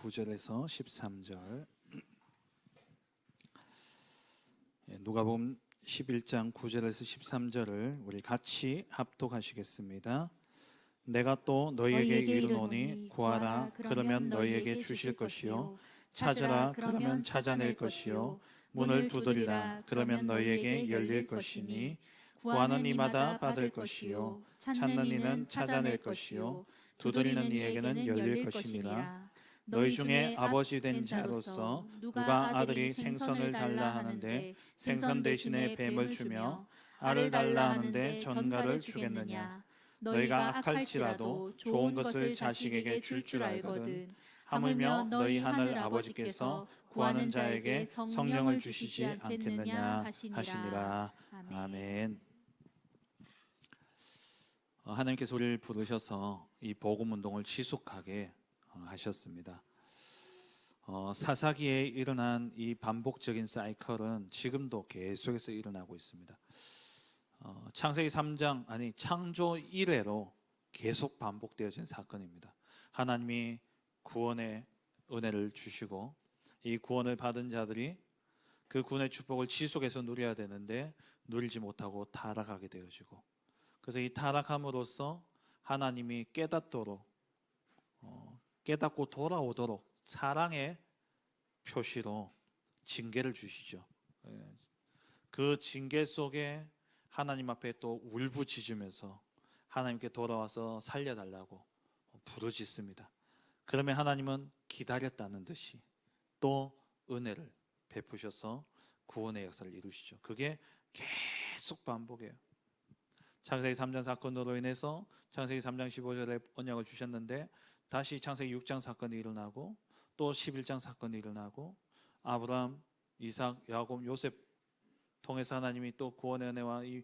9절에서 13절, 누가복음 11장 9절에서 13절을 우리 같이 합독하시겠습니다. 내가 또 너희에게 이르노니 구하라 그러면 너희에게 주실 것이요 찾으라 그러면 찾아낼 것이요 문을 두드리라 그러면 너희에게 열릴 것이니 구하는 이마다 받을 것이요 찾는 이는 찾아낼 것이요 두드리는 이에게는 열릴 것이니라. 너희 중에 아버지 된 자로서 누가 아들이 생선을 달라 하는데 생선 대신에 뱀을 주며 알을 달라 하는데 전갈을 주겠느냐. 너희가 악할지라도 좋은 것을 자식에게 줄 줄 알거든. 하물며 너희 하늘 아버지께서 구하는 자에게 성령을 주시지 않겠느냐 하시니라. 아멘. 하나님께서 우리를 부르셔서 이 복음 운동을 지속하게 하셨습니다. 사사기에 일어난 이 반복적인 사이클은 지금도 계속해서 일어나고 있습니다. 창세기 3장 창조 이래로 계속 반복되어진 사건입니다. 하나님이 구원의 은혜를 주시고 이 구원을 받은 자들이 그 구원의 축복을 지속해서 누려야 되는데 누리지 못하고 타락하게 되어지고, 그래서 이 타락함으로써 하나님이 깨닫고 돌아오도록 사랑의 표시로 징계를 주시죠. 그 징계 속에 하나님 앞에 또 울부짖으면서 하나님께 돌아와서 살려달라고 부르짖습니다. 그러면 하나님은 기다렸다는 듯이 또 은혜를 베푸셔서 구원의 역사를 이루시죠. 그게 계속 반복해요. 창세기 3장 사건으로 인해서 창세기 3장 15절에 언약을 주셨는데 다시 창세기 6장 사건이 일어나고 또 11장 사건이 일어나고 아브라함, 이삭, 야곱, 요셉 통해서 하나님이 또 구원의 은혜와 이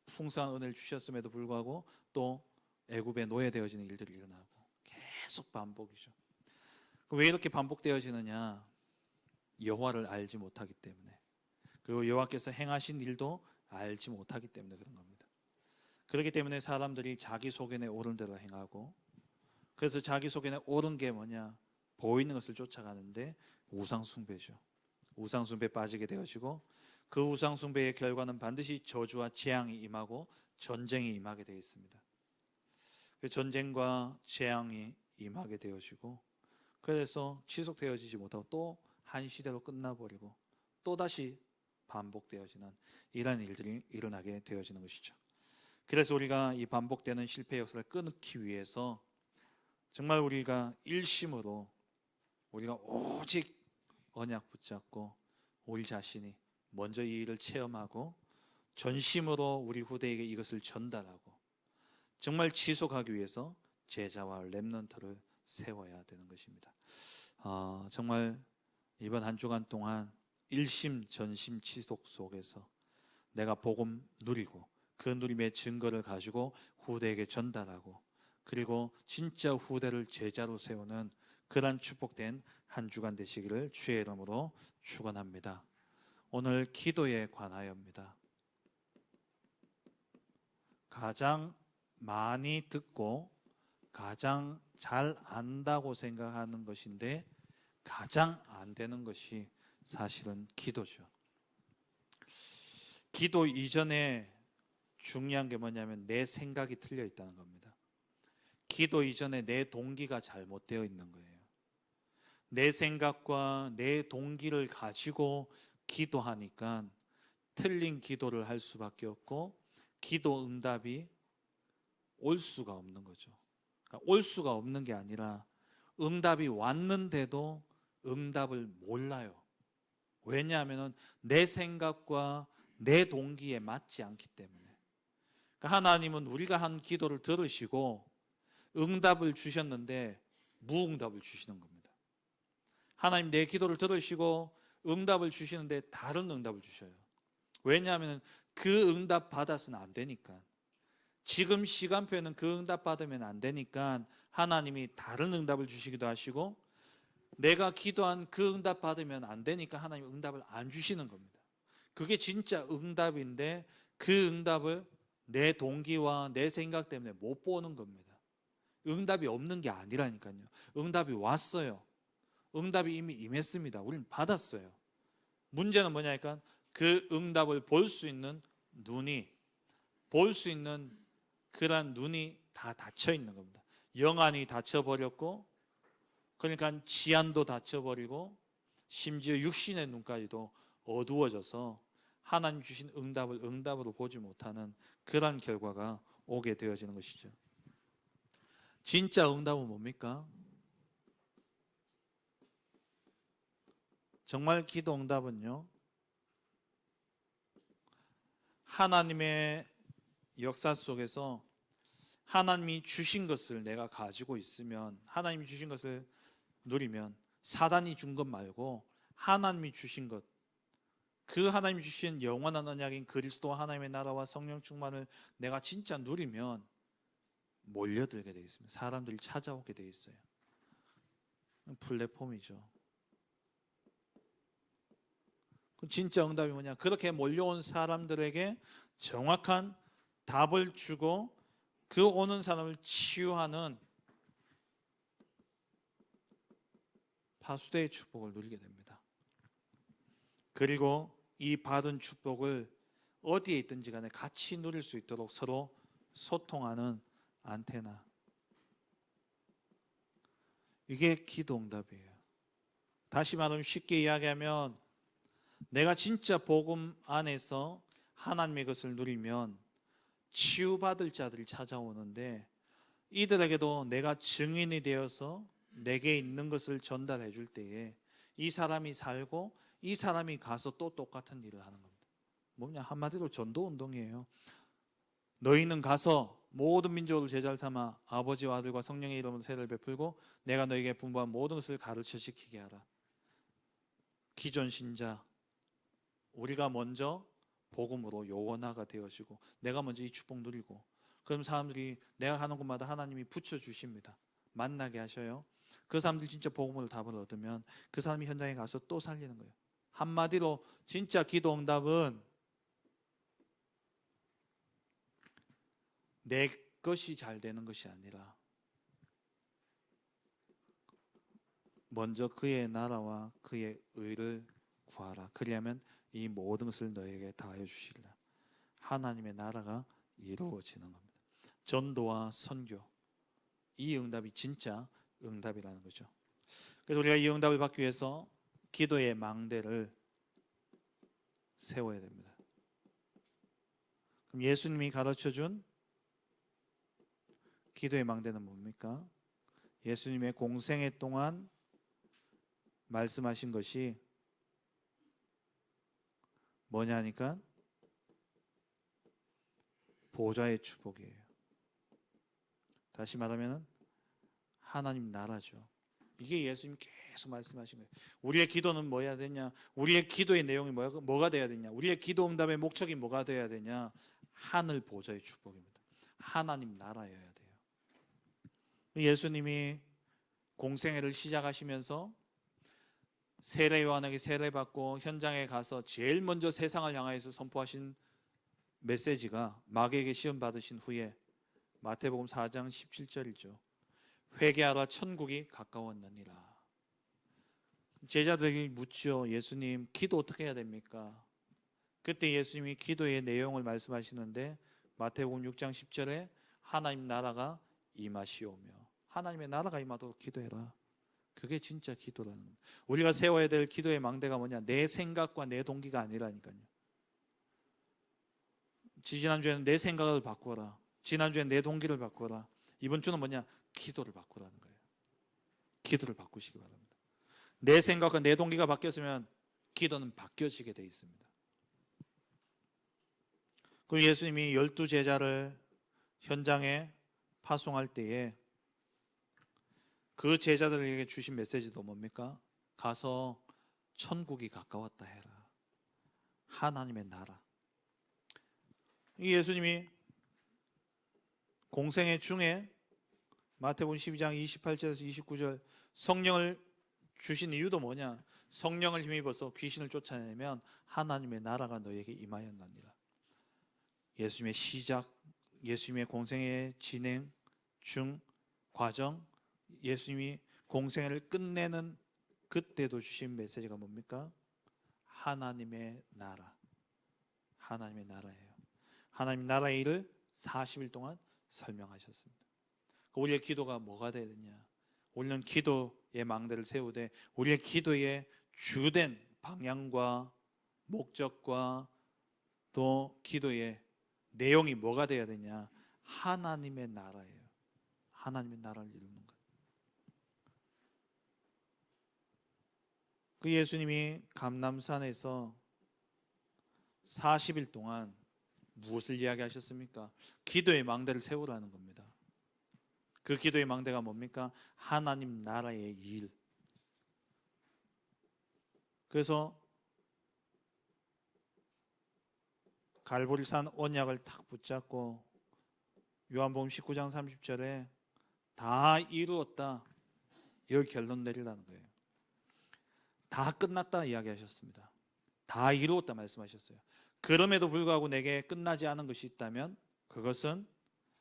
풍성한 은혜를 주셨음에도 불구하고 또 애굽에 노예되어지는 일들이 일어나고 계속 반복이죠. 왜 이렇게 반복되어지느냐? 여호와를 알지 못하기 때문에, 그리고 여호와께서 행하신 일도 알지 못하기 때문에 그런 겁니다. 그렇기 때문에 사람들이 자기 속에 옳은 대로 행하고, 그래서 자기 속에 옳은 게 뭐냐? 보이는 것을 쫓아가는데 우상숭배죠. 우상숭배에 빠지게 되어지고 그 우상숭배의 결과는 반드시 저주와 재앙이 임하고 전쟁이 임하게 되어 있습니다. 그 전쟁과 재앙이 임하게 되어지고, 그래서 지속되어지지 못하고 또 한 시대로 끝나버리고 또다시 반복되어지는 이런 일들이 일어나게 되어지는 것이죠. 그래서 우리가 이 반복되는 실패 역사를 끊기 위해서 정말 우리가 일심으로 우리가 오직 언약 붙잡고 우리 자신이 먼저 이 일을 체험하고 전심으로 우리 후대에게 이것을 전달하고 정말 지속하기 위해서 제자와 렘넌트를 세워야 되는 것입니다. 정말 이번 한 주간 동안 일심 전심 지속 속에서 내가 복음 누리고 그 누림의 증거를 가지고 후대에게 전달하고, 그리고 진짜 후대를 제자로 세우는 그런 축복된 한 주간 되시기를 주의 이름으로 축원합니다. 오늘 기도에 관하여입니다. 가장 많이 듣고 가장 잘 안다고 생각하는 것인데 가장 안 되는 것이 사실은 기도죠. 기도 이전에 중요한 게 뭐냐면 내 생각이 틀려 있다는 겁니다. 기도 이전에 내 동기가 잘못되어 있는 거예요. 내 생각과 내 동기를 가지고 기도하니까 틀린 기도를 할 수밖에 없고 기도 응답이 올 수가 없는 거죠. 그러니까 올 수가 없는 게 아니라 응답이 왔는데도 응답을 몰라요. 왜냐하면 내 생각과 내 동기에 맞지 않기 때문에. 그러니까 하나님은 우리가 한 기도를 들으시고 응답을 주셨는데 무응답을 주시는 겁니다. 하나님 내 기도를 들으시고 응답을 주시는데 다른 응답을 주셔요. 왜냐하면 그 응답 받아서는 안 되니까. 지금 시간표에는 그 응답 받으면 안 되니까 하나님이 다른 응답을 주시기도 하시고, 내가 기도한 그 응답 받으면 안 되니까 하나님이 응답을 안 주시는 겁니다. 그게 진짜 응답인데 그 응답을 내 동기와 내 생각 때문에 못 보는 겁니다. 응답이 없는 게 아니라니까요. 응답이 왔어요. 응답이 이미 임했습니다. 우리는 받았어요. 문제는 뭐냐니까 그 응답을 볼 수 있는 눈이, 볼 수 있는 그러한 눈이 다 닫혀 있는 겁니다. 영안이 닫혀버렸고, 그러니까 지안도 닫혀버리고 심지어 육신의 눈까지도 어두워져서 하나님 주신 응답을 응답으로 보지 못하는 그러한 결과가 오게 되어지는 것이죠. 진짜 응답은 뭡니까? 정말 기도 응답은요, 하나님의 역사 속에서 하나님이 주신 것을 내가 가지고 있으면, 하나님이 주신 것을 누리면, 사단이 준 것 말고 하나님이 주신 것, 그 하나님이 주신 영원한 언약인 그리스도와 하나님의 나라와 성령 충만을 내가 진짜 누리면 몰려들게 되어 있습니다. 사람들이 찾아오게 되어 있어요. 플랫폼이죠. 진짜 응답이 뭐냐? 그렇게 몰려온 사람들에게 정확한 답을 주고 그 오는 사람을 치유하는 파수대의 축복을 누리게 됩니다. 그리고 이 받은 축복을 어디에 있든지 간에 같이 누릴 수 있도록 서로 소통하는 안테나. 이게 기도 응답이에요. 다시 말하면 쉽게 이야기하면 내가 진짜 복음 안에서 하나님의 것을 누리면 치유받을 자들이 찾아오는데, 이들에게도 내가 증인이 되어서 내게 있는 것을 전달해 줄 때에 이 사람이 살고 이 사람이 가서 또 똑같은 일을 하는 겁니다. 뭐냐? 한마디로 전도운동이에요. 너희는 가서 모든 민족을 제자를 삼아 아버지와 아들과 성령의 이름으로 세례를 베풀고 내가 너희에게 분부한 모든 것을 가르쳐 지키게 하라. 기존 신자, 우리가 먼저 복음으로 요원화가 되어지고 내가 먼저 이 축복 누리고, 그럼 사람들이 내가 가는 곳마다 하나님이 붙여주십니다. 만나게 하셔요. 그 사람들이 진짜 복음으로 답을 얻으면 그 사람이 현장에 가서 또 살리는 거예요. 한마디로 진짜 기도 응답은 내 것이 잘 되는 것이 아니라 먼저 그의 나라와 그의 의를 구하라. 그리하면 이 모든 것을 너에게 다하여 주시리라. 하나님의 나라가 이루어지는 겁니다. 전도와 선교, 이 응답이 진짜 응답이라는 거죠. 그래서 우리가 이 응답을 받기 위해서 기도의 망대를 세워야 됩니다. 그럼 예수님이 가르쳐준 기도의 망대는 뭡니까? 예수님의 공생애 동안 말씀하신 것이 뭐냐니까 보좌의 축복이에요. 다시 말하면 하나님 나라죠. 이게 예수님이 계속 말씀하신 거예요. 우리의 기도는 뭐 해야 되냐? 우리의 기도의 내용이 뭐가 돼야 되냐? 우리의 기도 응답의 목적이 뭐가 돼야 되냐? 하늘 보좌의 축복입니다. 하나님 나라여야 돼요. 예수님이 공생애를 시작하시면서 세례 요한에게 세례받고 현장에 가서 제일 먼저 세상을 향하여서 선포하신 메시지가 마귀에게 시험 받으신 후에 마태복음 4장 17절이죠. 회개하라, 천국이 가까웠느니라. 제자들이 묻죠. 예수님, 기도 어떻게 해야 됩니까? 그때 예수님이 기도의 내용을 말씀하시는데 마태복음 6장 10절에 하나님 나라가 임하시오며, 하나님의 나라가 임하도록 기도해라. 그게 진짜 기도라는 겁니다. 우리가 세워야 될 기도의 망대가 뭐냐? 내 생각과 내 동기가 아니라니까요. 지난주에는 내 생각을 바꿔라, 지난주에는 내 동기를 바꿔라. 이번 주는 뭐냐? 기도를 바꾸라는 거예요. 기도를 바꾸시기 바랍니다. 내 생각과 내 동기가 바뀌었으면 기도는 바뀌어지게 돼 있습니다. 그럼 예수님이 12제자를 현장에 파송할 때에 그 제자들에게 주신 메시지도 뭡니까? 가서 천국이 가까웠다 해라. 하나님의 나라. 이 예수님이 공생애 중에 마태복음 12장 28절에서 29절 성령을 주신 이유도 뭐냐? 성령을 힘입어서 귀신을 쫓아내면 하나님의 나라가 너에게 임하였느니라. 예수님의 시작, 예수님의 공생의 진행 중 과정, 예수님이 공생애를 끝내는 그때도 주신 메시지가 뭡니까? 하나님의 나라. 하나님의 나라예요. 하나님 나라의 일을 40일 동안 설명하셨습니다. 우리의 기도가 뭐가 되느냐? 우리는 기도의 망대를 세우되 우리의 기도의 주된 방향과 목적과 또 기도의 내용이 뭐가 되어야 되냐? 하나님의 나라예요. 하나님의 나라를 이루는 것. 그 예수님이 감람산에서 40일 동안 무엇을 이야기하셨습니까? 기도의 망대를 세우라는 겁니다. 그 기도의 망대가 뭡니까? 하나님 나라의 일. 그래서 갈보리산 언약을 탁 붙잡고 요한복음 19장 30절에 다 이루었다. 여기 결론 내리라는 거예요. 다 끝났다 이야기하셨습니다. 다 이루었다 말씀하셨어요. 그럼에도 불구하고 내게 끝나지 않은 것이 있다면 그것은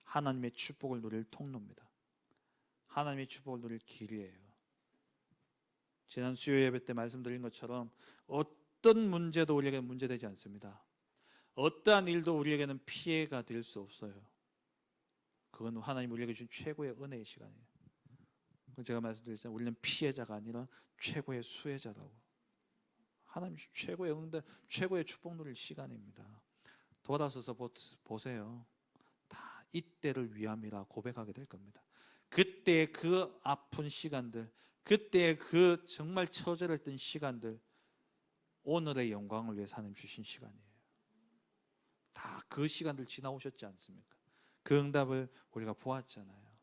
하나님의 축복을 누릴 통로입니다. 하나님의 축복을 누릴 길이에요. 지난 수요 예배 때 말씀드린 것처럼 어떤 문제도 우리에게는 문제되지 않습니다. 어떠한 일도 우리에게는 피해가 될 수 없어요. 그건 하나님 우리에게 준 최고의 은혜의 시간이에요. 제가 말씀드렸잖아요. 우리는 피해자가 아니라 최고의 수혜자라고. 하나님 최고의 응답, 최고의 축복 누릴 시간입니다. 돌아서서 보세요. 다 이때를 위함이라 고백하게 될 겁니다. 그때 그 아픈 시간들, 그때 그 정말 처절했던 시간들, 오늘의 영광을 위해 하나님 주신 시간이에요. 다 그 시간들 지나오셨지 않습니까? 그 응답을 우리가 보았잖아요.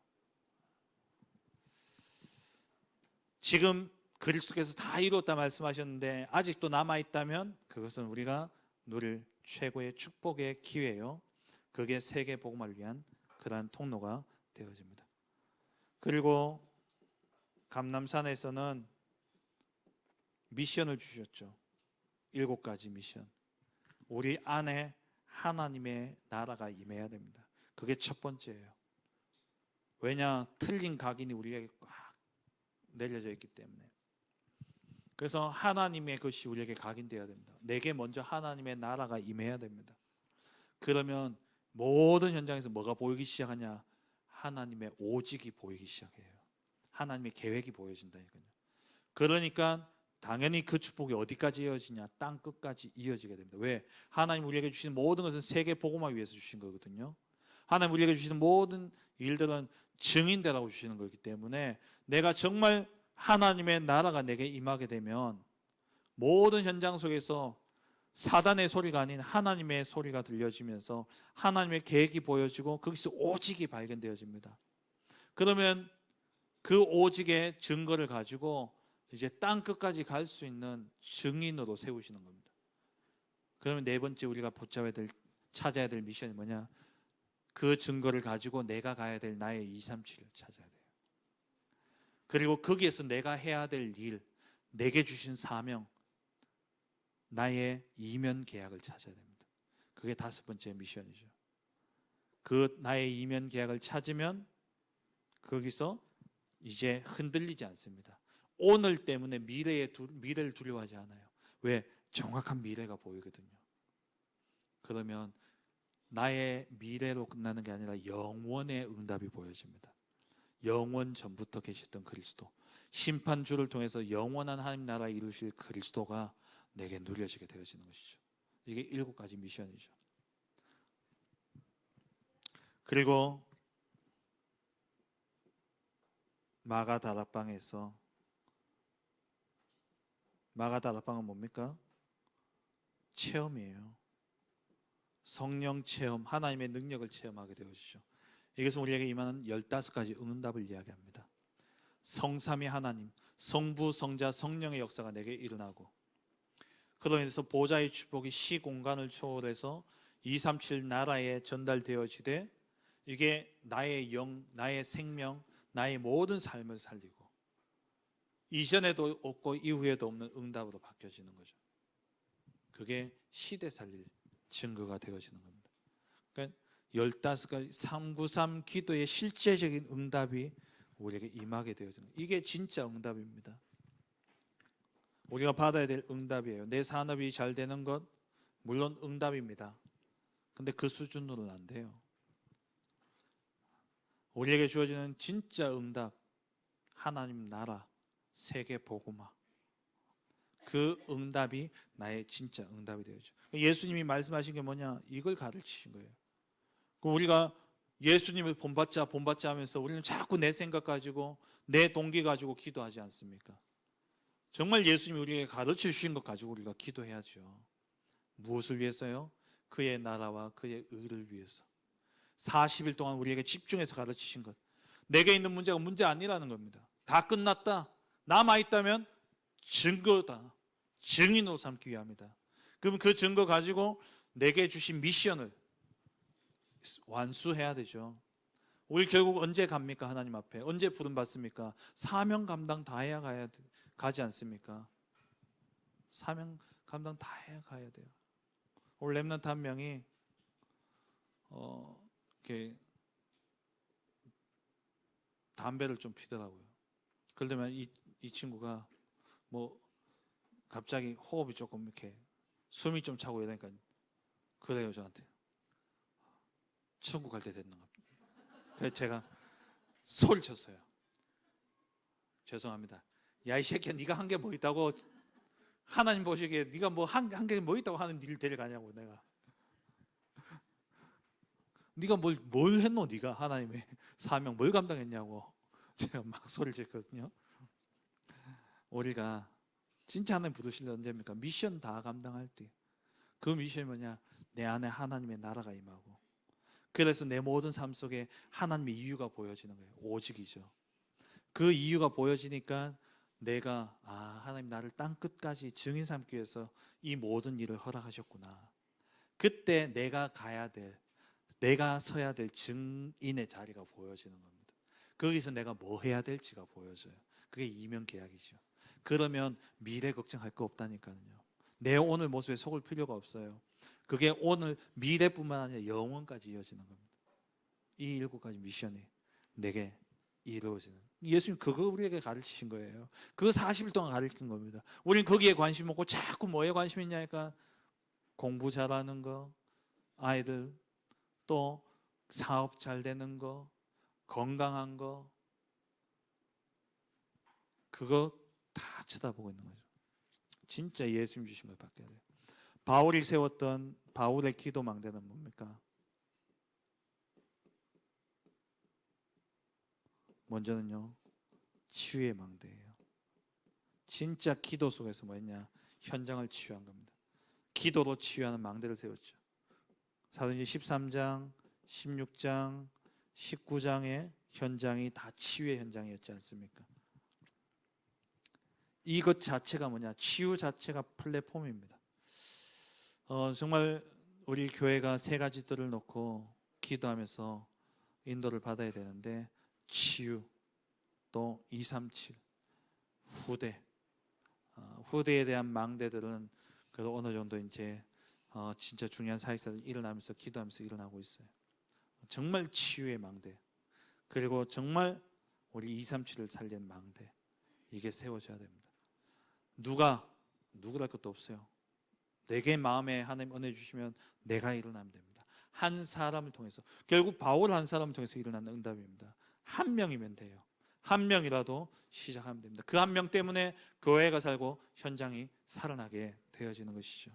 지금 그리스도께서 다 이루었다 말씀하셨는데 아직도 남아있다면 그것은 우리가 누릴 최고의 축복의 기회요. 그게 세계 복음을 위한 그러한 통로가 되어집니다. 그리고 감람산에서는 미션을 주셨죠. 7가지 미션. 우리 안에 하나님의 나라가 임해야 됩니다. 그게 첫 번째예요. 왜냐? 틀린 각인이 우리에게 꽉 내려져 있기 때문에. 그래서 하나님의 것이 우리에게 각인되어야 됩니다. 내게 먼저 하나님의 나라가 임해야 됩니다. 그러면 모든 현장에서 뭐가 보이기 시작하냐? 하나님의 오직이 보이기 시작해요. 하나님의 계획이 보여진다니까요. 그러니까 당연히 그 축복이 어디까지 이어지냐? 땅 끝까지 이어지게 됩니다. 왜? 하나님 우리에게 주신 모든 것은 세계 복음화를 위해서 주신 거거든요. 하나님 우리에게 주시는 모든 일들은 증인되라고 주시는 거기 때문에 내가 정말 하나님의 나라가 내게 임하게 되면 모든 현장 속에서 사단의 소리가 아닌 하나님의 소리가 들려지면서 하나님의 계획이 보여지고 거기서 오직이 발견되어집니다. 그러면 그 오직의 증거를 가지고 이제 땅 끝까지 갈 수 있는 증인으로 세우시는 겁니다. 그러면 네 번째 우리가 찾아야 될 미션이 뭐냐? 그 증거를 가지고 내가 가야 될 나의 237을 찾아야 돼요. 그리고 거기에서 내가 해야 될 일, 내게 주신 사명, 나의 이면 계약을 찾아야 됩니다. 그게 5번째 미션이죠. 그 나의 이면 계약을 찾으면 거기서 이제 흔들리지 않습니다. 오늘 때문에 미래를 두려워하지 않아요. 왜? 정확한 미래가 보이거든요. 그러면 나의 미래로 끝나는 게 아니라 영원의 응답이 보여집니다. 영원 전부터 계셨던 그리스도, 심판주를 통해서 영원한 하나님 나라 이루실 그리스도가 내게 누려지게 되어지는 것이죠. 이게 7가지 미션이죠. 그리고 마가다락방은 뭡니까? 체험이에요. 성령 체험, 하나님의 능력을 체험하게 되어지죠. 이것은 우리에게 임하는 15가지 응답을 이야기합니다. 성삼위 하나님, 성부, 성자, 성령의 역사가 내게 일어나고, 그로 인해서 보좌의 축복이 시공간을 초월해서 237 나라에 전달되어지되 이게 나의 영, 나의 생명, 나의 모든 삶을 살리고 이전에도 없고 이후에도 없는 응답으로 바뀌어지는 거죠. 그게 시대 살릴 증거가 되어지는 겁니다. 그러니까 15가지 393 기도의 실제적인 응답이 우리에게 임하게 되어지는 거예요. 이게 진짜 응답입니다. 우리가 받아야 될 응답이에요. 내 산업이 잘 되는 것 물론 응답입니다. 근데 그 수준으로는 안 돼요. 우리에게 주어지는 진짜 응답, 하나님 나라, 세계 복음화. 그 응답이 나의 진짜 응답이 되어죠. 예수님이 말씀하신 게 뭐냐? 이걸 가르치신 거예요. 우리가 예수님을 본받자 하면서 우리는 자꾸 내 생각 가지고 내 동기 가지고 기도하지 않습니까? 정말 예수님이 우리에게 가르쳐 주신 것 가지고 우리가 기도해야죠. 무엇을 위해서요? 그의 나라와 그의 의를 위해서. 40일 동안 우리에게 집중해서 가르치신 것. 내게 있는 문제가 문제 아니라는 겁니다. 다 끝났다. 남아있다면 증거다. 증인으로 삼기 위함이다. 그럼 그 증거 가지고 내게 주신 미션을 완수해야 되죠. 우리 결국 언제 갑니까? 하나님 앞에 언제 부름 받습니까? 사명 감당 다 해야 가지 않습니까? 사명 감당 다 해야 가야 돼요. 오늘 랩런트 한 명이 이렇게 담배를 좀 피더라고요. 그러면 이 친구가 뭐 갑자기 호흡이 조금 이렇게 숨이 좀 차고 이러니까 그래요 저한테. 천국 갈 때 됐는 겁니다. 그래서 제가 소리를 쳤어요. 죄송합니다. 야 이 새끼야 네가 한 게 뭐 있다고 하나님 보시기에 네가 뭐 한 게 뭐 있다고 하는 일을 데려가냐고 내가. 네가 뭘 했노 네가 하나님의 사명 뭘 감당했냐고 제가 막 소리를 쳤거든요. 우리가 진짜 하나님 부르실 때 언제입니까? 미션 다 감당할 때. 그 미션이 뭐냐? 내 안에 하나님의 나라가 임하고 그래서 내 모든 삶 속에 하나님의 이유가 보여지는 거예요. 오직이죠. 그 이유가 보여지니까 내가 하나님 나를 땅 끝까지 증인 삼기 위해서 이 모든 일을 허락하셨구나. 그때 내가 가야 될 내가 서야 될 증인의 자리가 보여지는 겁니다. 거기서 내가 뭐 해야 될지가 보여져요. 그게 이면계약이죠. 그러면 미래 걱정할 거 없다니까요. 내 오늘 모습에 속을 필요가 없어요. 그게 오늘 미래뿐만 아니라 영원까지 이어지는 겁니다. 이 7가지 미션이 내게 이루어지는. 예수님 그거 우리에게 가르치신 거예요. 그거 40일 동안 가르친 겁니다. 우리는 거기에 관심 없고 자꾸 뭐에 관심 있냐니까 공부 잘하는 거, 아이들, 또 사업 잘 되는 거, 건강한 거, 그거 다 쳐다보고 있는 거죠. 진짜 예수님 주신 걸 받게 돼요. 바울이 세웠던 바울의 기도 망대는 뭡니까? 먼저는요, 치유의 망대예요. 진짜 기도 속에서 뭐였냐? 현장을 치유한 겁니다. 기도로 치유하는 망대를 세웠죠. 사도행전 13장, 16장, 19장의 현장이 다 치유의 현장이었지 않습니까? 이것 자체가 뭐냐? 치유 자체가 플랫폼입니다. 정말 우리 교회가 3가지들을 놓고 기도하면서 인도를 받아야 되는데 치유, 또 237, 후대. 후대에 대한 망대들은 그래도 어느 정도 이제 진짜 중요한 사역사들 일어나면서 기도하면서 일어나고 있어요. 정말 치유의 망대, 그리고 정말 우리 237을 살린 망대, 이게 세워져야 됩니다. 누구랄 것도 없어요. 내게 마음에 하나님 은혜 주시면 내가 일어나면 됩니다. 한 사람을 통해서, 결국 바울 한 사람을 통해서 일어나는 응답입니다. 한 명이면 돼요. 한 명이라도 시작하면 됩니다. 그 한 명 때문에 교회가 살고 현장이 살아나게 되어지는 것이죠.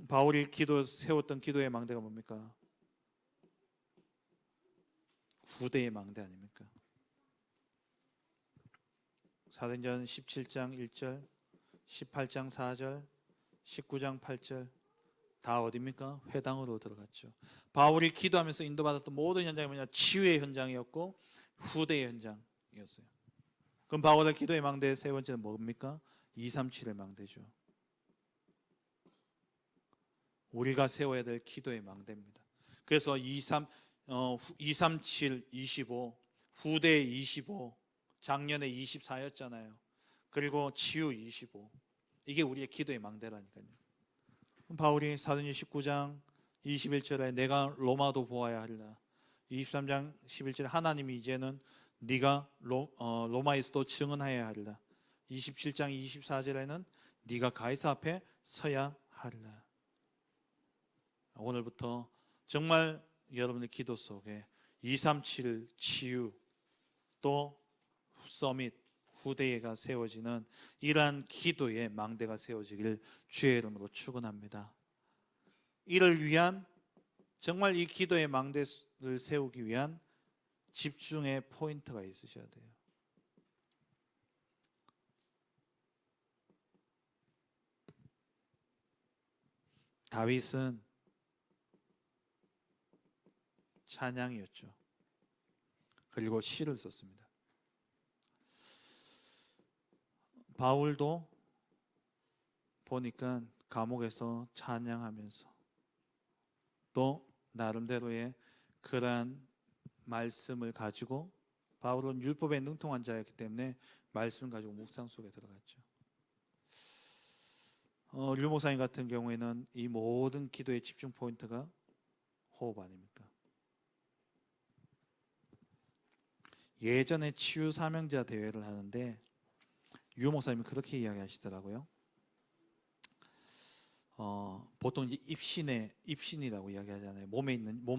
바울이 세웠던 기도의 망대가 뭡니까? 후대의 망대 아닙니까? 사도행전 17장 1절, 18장 4절, 19장 8절 다 어디입니까? 회당으로 들어갔죠. 바울이 기도하면서 인도받았던 모든 현장이 뭐냐? 치유의 현장이었고 후대의 현장이었어요. 그럼 바울의 기도의 망대 세 번째는 뭡니까? 237의 망대죠. 우리가 세워야 될 기도의 망대입니다. 그래서 237, 25, 후대 25, 작년에 24였잖아요. 그리고 치유 25. 이게 우리의 기도의 망대라니까요. 바울이 사도행전 19장 21절에 내가 로마도 보아야 하리라. 23장 11절에 하나님이 이제는 네가 로마에서도 증언하여야 하리라. 27장 24절에는 네가 가이사 앞에 서야 하리라. 오늘부터 정말 여러분의 기도 속에 237 치유 또 서밋 후대회가 세워지는 이러한 기도의 망대가 세워지길 주의 이름으로 축원합니다. 이를 위한 정말 이 기도의 망대를 세우기 위한 집중의 포인트가 있으셔야 돼요. 다윗은 찬양이었죠. 그리고 시를 썼습니다. 바울도 보니까 감옥에서 찬양하면서 또 나름대로의 그러한 말씀을 가지고, 바울은 율법에 능통한 자였기 때문에 말씀을 가지고 묵상 속에 들어갔죠. 류 목사님 같은 경우에는 이 모든 기도의 집중 포인트가 호흡 아닙니까? 예전에 치유 사명자 대회를 하는데 유 목사님이 그렇게 이야기하시더라고요. 보통 이제 입신이라고 이야기하잖아요. 몸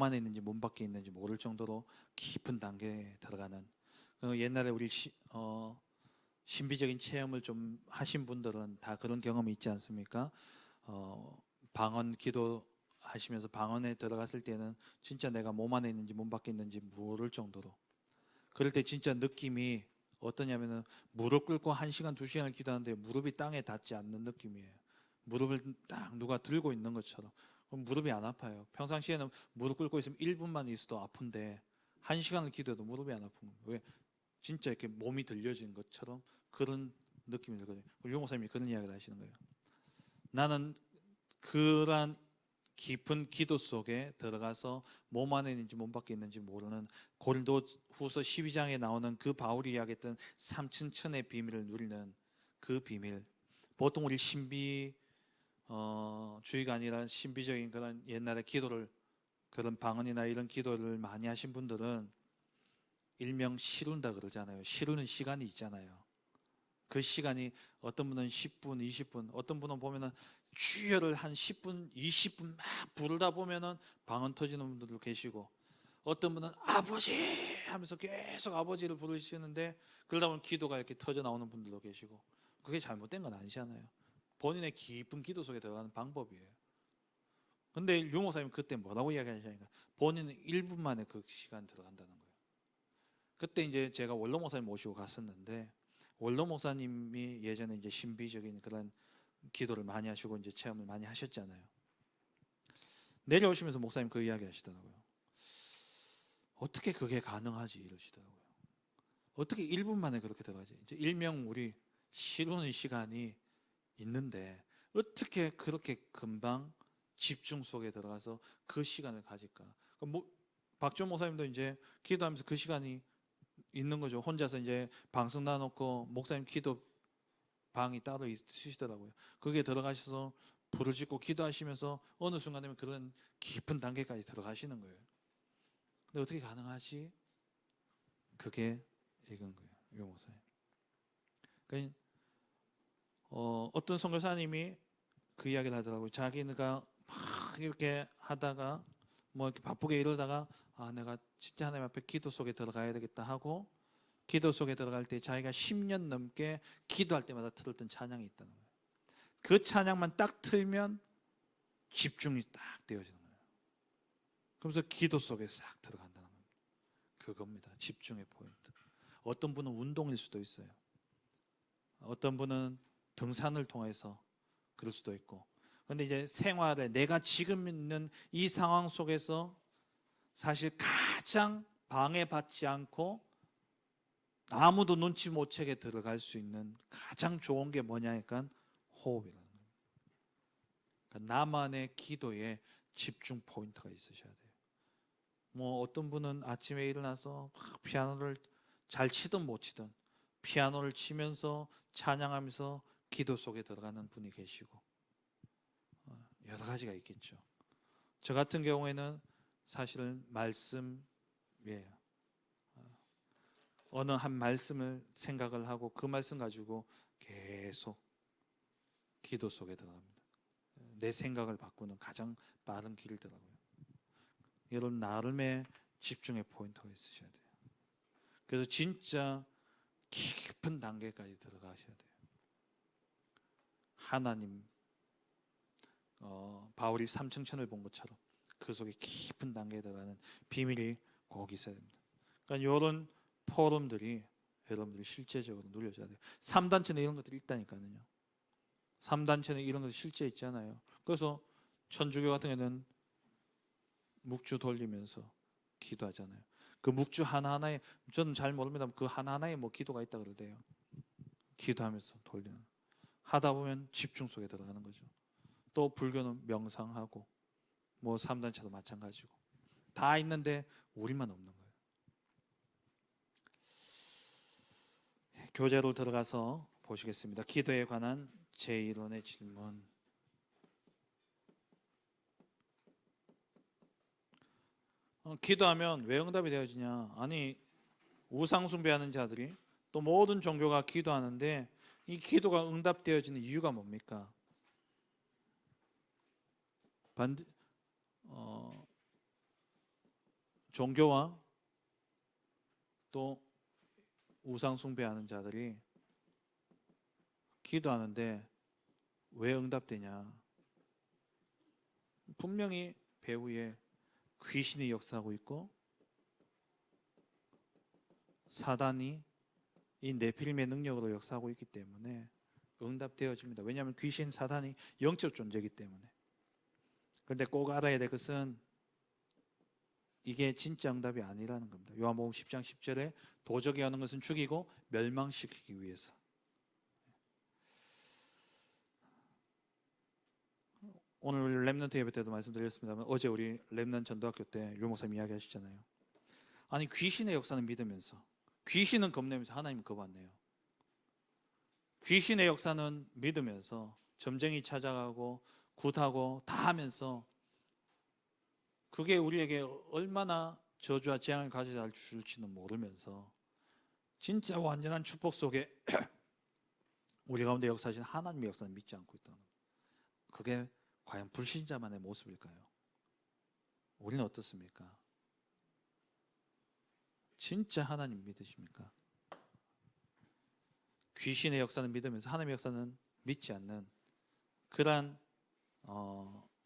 안에 있는지 몸 밖에 있는지 모를 정도로 깊은 단계에 들어가는. 옛날에 우리 신비적인 체험을 좀 하신 분들은 다 그런 경험이 있지 않습니까? 방언 기도 하시면서 방언에 들어갔을 때는 진짜 내가 몸 안에 있는지 몸 밖에 있는지 모를 정도로, 그럴 때 진짜 느낌이 어떠냐면은 무릎 꿇고 1시간 2시간을 기도하는데 무릎이 땅에 닿지 않는 느낌이에요. 무릎을 딱 누가 들고 있는 것처럼. 그럼 무릎이 안 아파요. 평상시에는 무릎 꿇고 있으면 1분만 있어도 아픈데 1시간을 기도해도 무릎이 안 아픈 거예요. 왜? 진짜 이렇게 몸이 들려진 것처럼 그런 느낌이 들거든요. 유 목사님이 그런 이야기를 하시는 거예요. 나는 그러한 깊은 기도 속에 들어가서 몸 안에 있는지 몸 밖에 있는지 모르는, 고린도후서 12장에 나오는 그 바울이 이야기했던 삼층천의 비밀을 누리는 그 비밀. 보통 우리 신비 주의가 아니라 신비적인 그런 옛날의 기도를, 그런 방언이나 이런 기도를 많이 하신 분들은 일명 시룬다 그러잖아요. 시루는 시간이 있잖아요. 그 시간이 어떤 분은 10분, 20분, 어떤 분은 보면은 주여를 한 10분, 20분 막 부르다 보면은 방언 터지는 분들도 계시고, 어떤 분은 아버지 하면서 계속 아버지를 부르시는데 그러다 보면 기도가 이렇게 터져 나오는 분들도 계시고, 그게 잘못된 건 아니잖아요. 본인의 깊은 기도 속에 들어가는 방법이에요. 근데 유 목사님 그때 뭐라고 이야기하시냐니까 본인은 1분 만에 그 시간 들어간다는 거예요. 그때 이제 제가 원로 목사님 모시고 갔었는데, 원로 목사님이 예전에 이제 신비적인 그런 기도를 많이 하시고 이제 체험을 많이 하셨잖아요. 내려오시면서 목사님 그 이야기 하시더라고요. 어떻게 그게 가능하지 이러시더라고요. 어떻게 1분 만에 그렇게 들어가지? 이제 일명 우리 시루는 시간이 있는데 어떻게 그렇게 금방 집중 속에 들어가서 그 시간을 가질까? 박준 목사님도 이제 기도하면서 그 시간이 있는 거죠. 혼자서 이제 방송 놔놓고 목사님 기도 방이 따로 있으시더라고요. 거기에 들어가셔서 불을 짓고 기도하시면서 어느 순간 되면 그런 깊은 단계까지 들어가시는 거예요. 근데 어떻게 가능하지? 그게 이건 거예요. 유 목사님. 그러니까 어떤 선교사님이 그 이야기를 하더라고요. 자기가 막 이렇게 하다가 뭐 이렇게 바쁘게 이러다가 내가 진짜 하나님 앞에 기도 속에 들어가야 되겠다 하고, 기도 속에 들어갈 때 자기가 10년 넘게 기도할 때마다 들었던 찬양이 있다는 거예요. 그 찬양만 딱 틀면 집중이 딱 되어지는 거예요. 그러면서 기도 속에 싹 들어간다는 겁니다. 그겁니다. 집중의 포인트. 어떤 분은 운동일 수도 있어요. 어떤 분은 등산을 통해서 그럴 수도 있고. 그런데 이제 생활에 내가 지금 있는 이 상황 속에서 사실 가장 방해받지 않고 아무도 눈치 못 채게 들어갈 수 있는 가장 좋은 게 뭐냐니까 호흡이라는 거예요. 그러니까 나만의 기도에 집중 포인트가 있으셔야 돼요. 뭐 어떤 분은 아침에 일어나서 막 피아노를 잘 치든 못 치든 피아노를 치면서 찬양하면서 기도 속에 들어가는 분이 계시고, 여러 가지가 있겠죠. 저 같은 경우에는 사실은 말씀이에요. 어느 한 말씀을 생각을 하고 그 말씀 가지고 계속 기도 속에 들어갑니다. 내 생각을 바꾸는 가장 빠른 길이더라고요. 여러분 나름의 집중의 포인트가 있으셔야 돼요. 그래서 진짜 깊은 단계까지 들어가셔야 돼요. 하나님, 바울이 삼층천을 본 것처럼 그 속에 깊은 단계에 들어가는 비밀이 꼭 있어야 됩니다. 그러니까 이런 포럼들이 여러분들이 실제적으로 누려져야 돼요. 3단체는 이런 것들이 있다니까요. 3단체는 이런 것이 실제 있잖아요. 그래서 천주교 같은 경우는 묵주 돌리면서 기도하잖아요. 그 묵주 하나하나에 저는 잘 모릅니다. 그 하나하나에 뭐 기도가 있다 그러대요. 기도하면서 돌리는. 하다 보면 집중 속에 들어가는 거죠. 또 불교는 명상하고 뭐 3단체도 마찬가지고 다 있는데 우리만 없는 거예요. 교재로 들어가서 보시겠습니다. 기도에 관한 제1원의 질문. 기도하면 왜 응답이 되어지냐? 아니 우상 숭배하는 자들이 또 모든 종교가 기도하는데 이 기도가 응답되어지는 이유가 뭡니까? 종교와 또 우상 숭배하는 자들이 기도하는데 왜 응답되냐? 분명히 배후에 귀신이 역사하고 있고 사단이 이 네피림의 능력으로 역사하고 있기 때문에 응답되어집니다. 왜냐하면 귀신, 사단이 영적 존재이기 때문에. 그런데 꼭 알아야 될 것은 이게 진짜 응답이 아니라는 겁니다. 요한복음 10장 10절에 도적이 하는 것은 죽이고 멸망시키기 위해서. 오늘 우리 렘넌트 예배 때도 말씀드렸습니다만 어제 우리 렘넌트 전도학교 때 유 목사님 이야기하시잖아요. 아니 귀신의 역사는 믿으면서 귀신은 겁내면서 하나님은 겁 안 내요. 귀신의 역사는 믿으면서 점쟁이 찾아가고 굿하고 다 하면서 그게 우리에게 얼마나 저주와 재앙을 가져다 줄지는 모르면서 진짜 완전한 축복 속에 우리 가운데 역사하신 하나님의 역사는 믿지 않고 있다는 겁니다. 그게 과연 불신자만의 모습일까요? 우리는 어떻습니까? 진짜 하나님 믿으십니까? 귀신의 역사는 믿으면서 하나님의 역사는 믿지 않는 그러한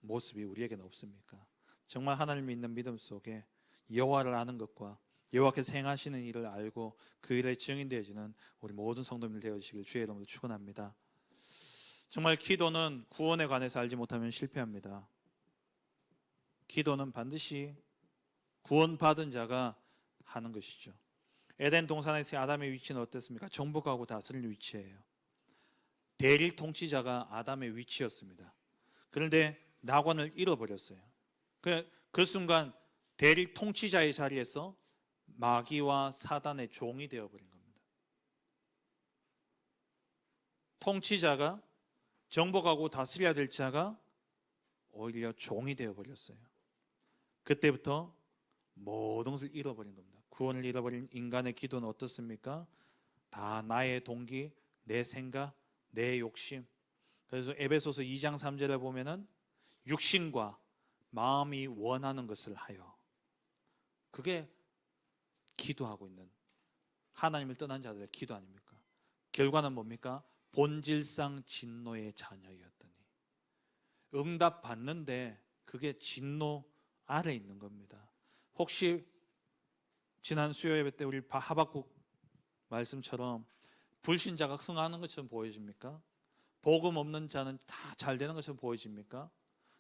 모습이 우리에게는 없습니까? 정말 하나님 믿는 믿음 속에 여호와를 아는 것과 여호와께서 행하시는 일을 알고 그 일에 증인되어지는 우리 모든 성도님들 되어주시길 주의 이름으로 축원합니다. 정말 기도는 구원에 관해서 알지 못하면 실패합니다. 기도는 반드시 구원받은 자가 하는 것이죠. 에덴 동산에서 아담의 위치는 어땠습니까? 정복하고 다스릴 위치예요. 대릴 통치자가 아담의 위치였습니다. 그런데 낙원을 잃어버렸어요. 그 순간 대릴 통치자의 자리에서 마귀와 사단의 종이 되어버린 겁니다. 통치자가 정복하고 다스려야 될 자가 오히려 종이 되어버렸어요. 그때부터 모든 것을 잃어버린 겁니다. 구원을 잃어버린 인간의 기도는 어떻습니까? 다 나의 동기, 내 생각, 내 욕심. 그래서 에베소서 2장 3절에 보면은 육신과 마음이 원하는 것을 하여. 그게 기도하고 있는 하나님을 떠난 자들의 기도 아닙니까? 결과는 뭡니까? 본질상 진노의 자녀였더니. 응답 받는데 그게 진노 아래 있는 겁니다. 혹시 지난 수요 예배 때 우리 하박국 말씀처럼 불신자가 흥하는 것처럼 보여집니까? 복음 없는 자는 다 잘 되는 것처럼 보여집니까?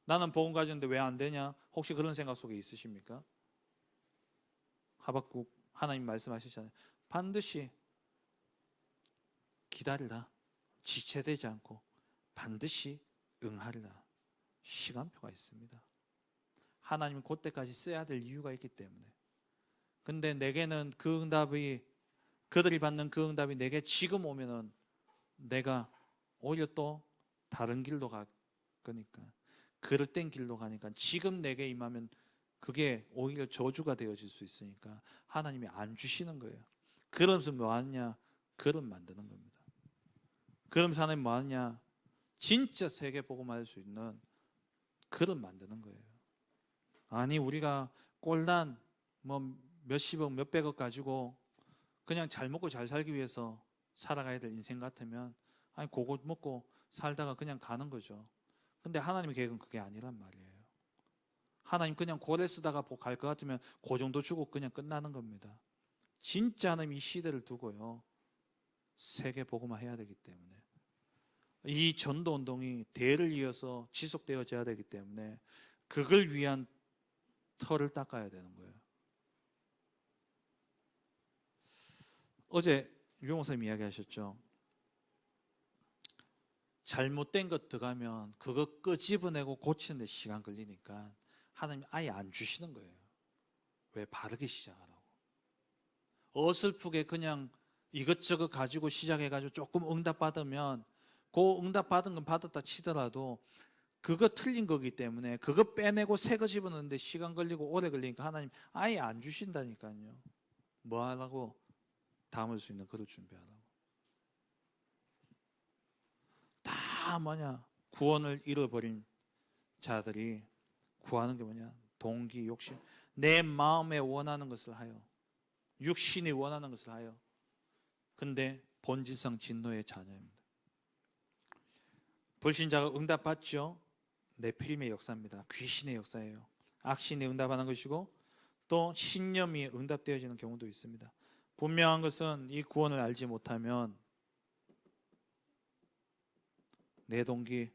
나는 복음 가졌는데 왜 안 되냐? 혹시 그런 생각 속에 있으십니까? 하박국 하나님 말씀하시잖아요. 반드시 기다리라. 지체되지 않고 반드시 응하리라. 시간표가 있습니다. 하나님은 그때까지 써야 될 이유가 있기 때문에. 근데 내게는 그 응답이 그들이 받는 그 응답이 내게 지금 오면은 내가 오히려 또 다른 길로 갈 거니까 그릇된 길로 가니까 지금 내게 임하면 그게 오히려 저주가 되어질 수 있으니까 하나님이 안 주시는 거예요. 그러면서 뭐 하냐? 그릇 만드는 겁니다. 그러면서 하나님 뭐 하느냐? 진짜 세계 복음할 수 있는 그릇 만드는 거예요. 아니 우리가 꼴난 뭐 몇십억 몇백억 가지고 그냥 잘 먹고 잘 살기 위해서 살아가야 될 인생 같으면 아니 그거 먹고 살다가 그냥 가는 거죠. 근데 하나님의 계획은 그게 아니란 말이에요. 하나님 그냥 고래 쓰다가 갈 것 같으면 그 정도 주고 그냥 끝나는 겁니다. 진짜 하나님 이 시대를 두고요 세계 복음화해야 되기 때문에 이 전도 운동이 대를 이어서 지속되어져야 되기 때문에 그걸 위한 털을 닦아야 되는 거예요. 어제 유 목사님 이야기하셨죠. 잘못된 것 들어가면 그거 끄집어내고 고치는 데 시간 걸리니까 하나님 아예 안 주시는 거예요. 왜? 바르게 시작하라고. 어설프게 그냥 이것저것 가지고 시작해가지고 조금 응답 받으면 그 응답 받은 건 받았다 치더라도 그거 틀린 거기 때문에 그거 빼내고 새 거 집어넣는데 시간 걸리고 오래 걸리니까 하나님 아예 안 주신다니까요. 뭐 하라고? 담을 수 있는 그릇 준비하라고. 다 뭐냐? 구원을 잃어버린 자들이 구하는 게 뭐냐? 동기, 욕심. 내 마음에 원하는 것을 하여, 육신이 원하는 것을 하여. 근데 본질상 진노의 자녀입니다. 불신자가 응답받죠. 네피림의 역사입니다. 귀신의 역사예요. 악신이 응답하는 것이고 또 신념이 응답되어지는 경우도 있습니다. 분명한 것은 이 구원을 알지 못하면 내 동기,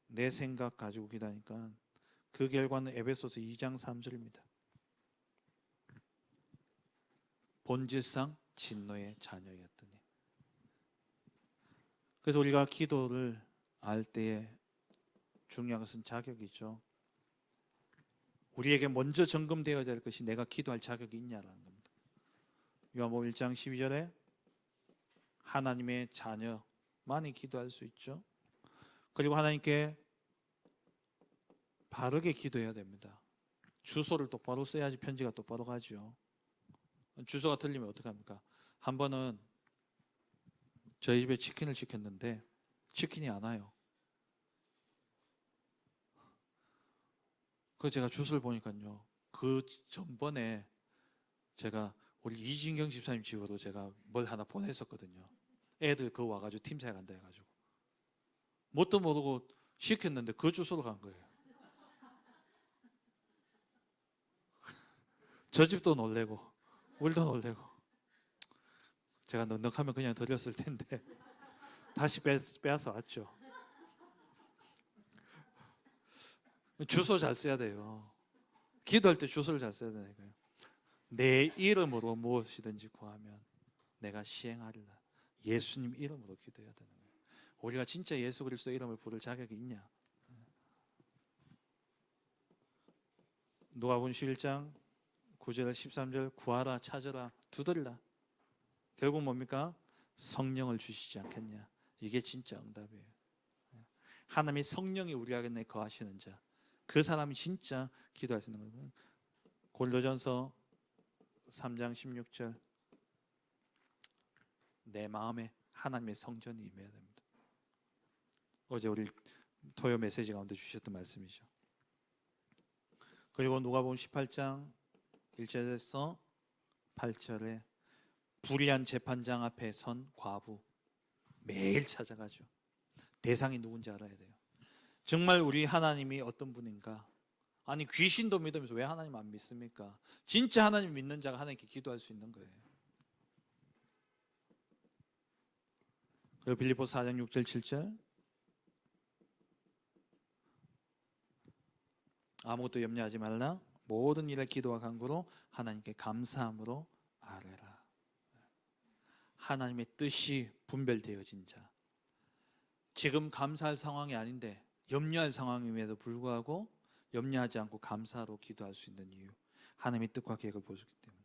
내 생각 가지고 기다니까 그 결과는 에베소서 2장 3절입니다. 본질상 진노의 자녀였더니. 그래서 우리가 기도를 할 때에 중요한 것은 자격이죠. 우리에게 먼저 점검되어야 될 것이 내가 기도할 자격이 있냐라는 겁니다. 요한복음 1장 12절에 하나님의 자녀만이 기도할 수 있죠. 그리고 하나님께 바르게 기도해야 됩니다. 주소를 똑바로 써야지 편지가 똑바로 가죠. 주소가 틀리면 어떡합니까? 한 번은 저희 집에 치킨을 시켰는데 치킨이 안 와요. 그 제가 주소를 보니까요. 그 전번에 제가 우리 이진경 집사님 집으로 제가 뭘 하나 보냈었거든요. 애들 그거 와가지고 팀사에 간다 해가지고 뭣도 모르고 시켰는데 그 주소로 간 거예요. 저 집도 놀래고 우리도 놀래고 제가 넉넉하면 그냥 드렸을 텐데 다시 빼앗아 왔죠. 주소 잘 써야 돼요. 기도할 때 주소를 잘 써야 되니까요. 내 이름으로 무엇이든지 구하면 내가 시행하리라. 예수님 이름으로 기도해야 되는 거예요. 우리가 진짜 예수 그리스도 이름을 부를 자격이 있냐? 누가복음 11장 9절 13절 구하라 찾으라 두드리라. 결국 뭡니까? 성령을 주시지 않겠냐? 이게 진짜 응답이에요. 하나님의 성령이 우리 안에 거하시는 자, 그 사람이 진짜 기도할 수 있는 거예요. 고린도전서 3장 16절 내 마음에 하나님의 성전이 임해야 됩니다. 어제 우리 토요 메시지 가운데 주셨던 말씀이죠. 그리고 누가복음 18장 1절에서 8절에 불의한 재판장 앞에 선 과부 매일 찾아가죠. 대상이 누군지 알아야 돼요. 정말 우리 하나님이 어떤 분인가? 아니 귀신도 믿으면서 왜 하나님 안 믿습니까? 진짜 하나님 믿는 자가 하나님께 기도할 수 있는 거예요. 그리고 빌립보서 4장 6절 7절 아무것도 염려하지 말라 모든 일에 기도와 간구로 하나님께 감사함으로 아뢰라. 하나님의 뜻이 분별되어진 자, 지금 감사할 상황이 아닌데 염려할 상황임에도 불구하고 염려하지 않고 감사로 기도할 수 있는 이유, 하나님의 뜻과 계획을 보여주기 때문에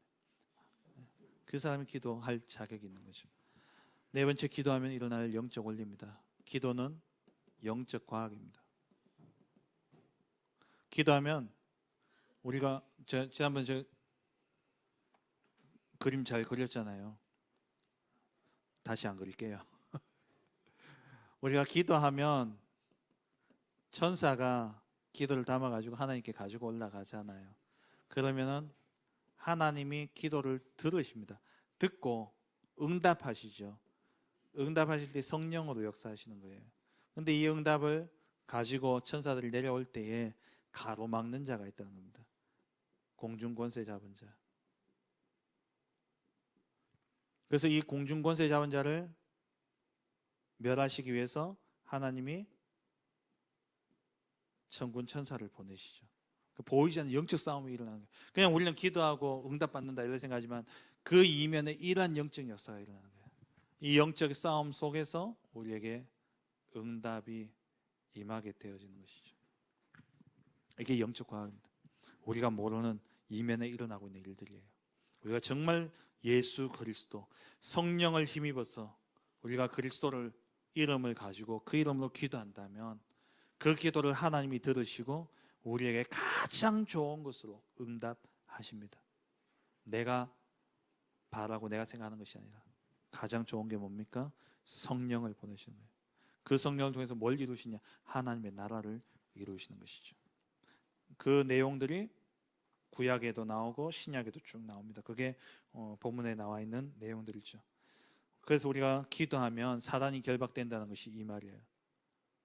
그 사람이 기도할 자격이 있는 거죠. 네 번째, 기도하면 일어날 영적 원리입니다. 기도는 영적 과학입니다. 기도하면 우리가 지난번 저 그림 잘 그렸잖아요. 다시 안 그릴게요. 우리가 기도하면 천사가 기도를 담아가지고 하나님께 가지고 올라가잖아요. 그러면은 하나님이 기도를 들으십니다. 듣고 응답하시죠. 응답하실 때 성령으로 역사하시는 거예요. 근데 이 응답을 가지고 천사들이 내려올 때에 가로막는 자가 있다는 겁니다. 공중권세 잡은 자. 그래서 이 공중권세 잡은 자를 멸하시기 위해서 하나님이 천군 천사를 보내시죠. 보이지 않는 영적 싸움이 일어나는 거예요. 그냥 우리는 기도하고 응답받는다 이런 생각하지만 그 이면에 이러한 영적 역사가 일어나는 거예요. 이 영적 싸움 속에서 우리에게 응답이 임하게 되어지는 것이죠. 이게 영적 과학입니다. 우리가 모르는 이면에 일어나고 있는 일들이에요. 우리가 정말 예수 그리스도 성령을 힘입어서 우리가 그리스도를 이름을 가지고 그 이름으로 기도한다면 그 기도를 하나님이 들으시고 우리에게 가장 좋은 것으로 응답하십니다. 내가 바라고 내가 생각하는 것이 아니라 가장 좋은 게 뭡니까? 성령을 보내시는 거예요. 그 성령을 통해서 뭘 이루시냐? 하나님의 나라를 이루시는 것이죠. 그 내용들이 구약에도 나오고 신약에도 쭉 나옵니다. 그게 본문에 나와 있는 내용들이죠. 그래서 우리가 기도하면 사단이 결박된다는 것이 이 말이에요.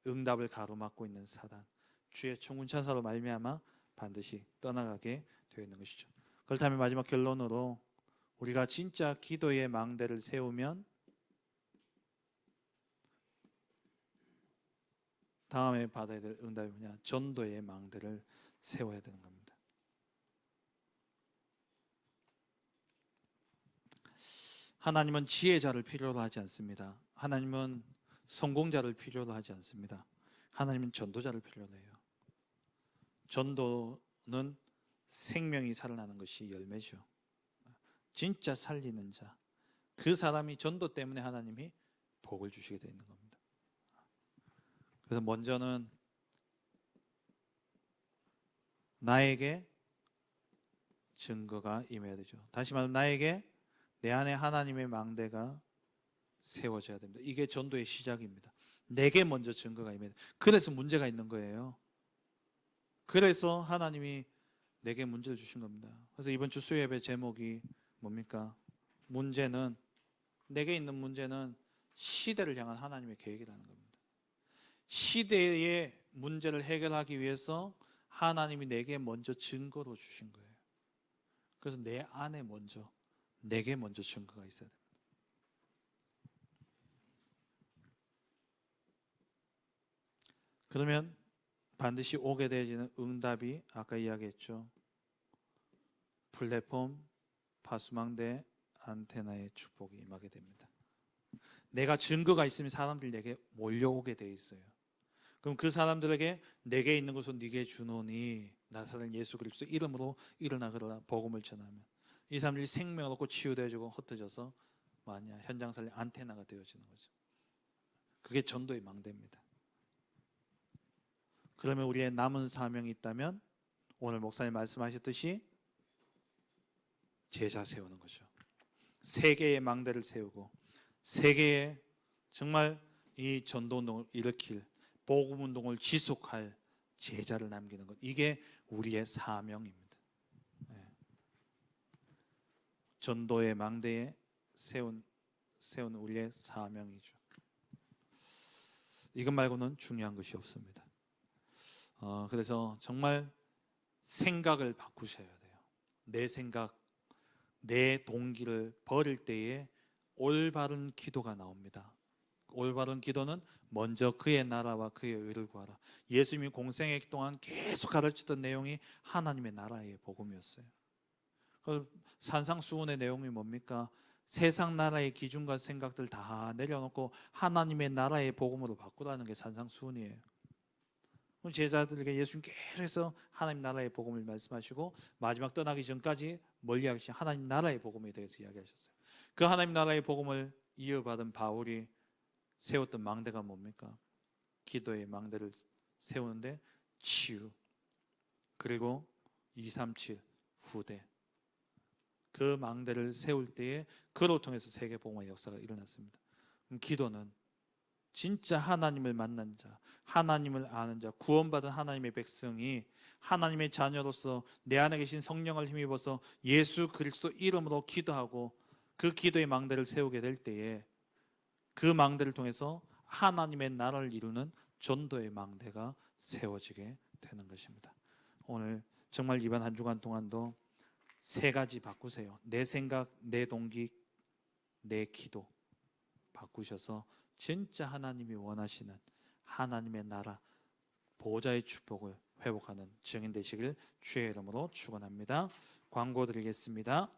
응답을 가로막고 있는 사단, 주의 천군 천사로 말미암아 반드시 떠나가게 되어 있는 것이죠. 그렇다면 마지막 결론으로 우리가 진짜 기도의 망대를 세우면 다음에 받아야 될 응답이 뭐냐? 전도의 망대를 세워야 되는 겁니다. 하나님은 지혜자를 필요로 하지 않습니다. 하나님은 성공자를 필요로 하지 않습니다. 하나님은 전도자를 필요로 해요. 전도는 생명이 살아나는 것이 열매죠. 진짜 살리는 자, 그 사람이 전도 때문에 하나님이 복을 주시게 되어 있는 겁니다. 그래서 먼저는 나에게 증거가 임해야 되죠. 다시 말하면 나에게 내 안에 하나님의 망대가 세워져야 됩니다. 이게 전도의 시작입니다. 내게 먼저 증거가 임해야 돼요. 그래서 문제가 있는 거예요. 그래서 하나님이 내게 문제를 주신 겁니다. 그래서 이번 주 수요예배 제목이 뭡니까? 문제는, 내게 있는 문제는 시대를 향한 하나님의 계획이라는 겁니다. 시대의 문제를 해결하기 위해서 하나님이 내게 먼저 증거로 주신 거예요. 그래서 내 안에 먼저, 내게 먼저 증거가 있어야 됩니다. 그러면 반드시 오게 되어지는 응답이 아까 이야기했죠. 플랫폼, 파수망대, 안테나의 축복이 임하게 됩니다. 내가 증거가 있으면 사람들이 내게 몰려오게 돼 있어요. 그럼 그 사람들에게 내게 있는 것은 네게 주노니 나사렛 예수 그리스도 이름으로 일어나거라 복음을 전하면 이 사람들이 생명을 얻고 치유되어지고 흩어져서 현장 살림 안테나가 되어지는 거죠. 그게 전도의 망대입니다. 그러면 우리의 남은 사명이 있다면 오늘 목사님 말씀하셨듯이 제자 세우는 거죠. 세계의 망대를 세우고 세계에 정말 이 전도운동을 일으킬 복음운동을 지속할 제자를 남기는 것, 이게 우리의 사명입니다. 전도의 망대에 세운 우리의 사명이죠. 이것 말고는 중요한 것이 없습니다. 그래서 정말 생각을 바꾸셔야 돼요. 내 생각, 내 동기를 버릴 때에 올바른 기도가 나옵니다. 올바른 기도는 먼저 그의 나라와 그의 의를 구하라. 예수님이 공생애 동안 계속 가르치던 내용이 하나님의 나라의 복음이었어요. 산상수훈의 내용이 뭡니까? 세상 나라의 기준과 생각들 다 내려놓고 하나님의 나라의 복음으로 바꾸라는 게 산상수훈이에요. 제자들에게 예수님 계속해서 하나님 나라의 복음을 말씀하시고 마지막 떠나기 전까지 멀리 하신 하나님 나라의 복음에 대해서 이야기하셨어요. 그 하나님 나라의 복음을 이어받은 바울이 세웠던 망대가 뭡니까? 기도의 망대를 세우는데 치유, 그리고 237 후대, 그 망대를 세울 때에 그로 통해서 세계 복음의 역사가 일어났습니다. 기도는 진짜 하나님을 만난 자, 하나님을 아는 자, 구원받은 하나님의 백성이 하나님의 자녀로서 내 안에 계신 성령을 힘입어서 예수 그리스도 이름으로 기도하고 그 기도의 망대를 세우게 될 때에 그 망대를 통해서 하나님의 나라를 이루는 전도의 망대가 세워지게 되는 것입니다. 오늘 정말 이번 한 주간 동안도 세 가지 바꾸세요. 내 생각, 내 동기, 내 기도 바꾸셔서 진짜 하나님이 원하시는 하나님의 나라, 보호자의 축복을 회복하는 증인 되시길 주의 이름으로 축원합니다. 광고 드리겠습니다.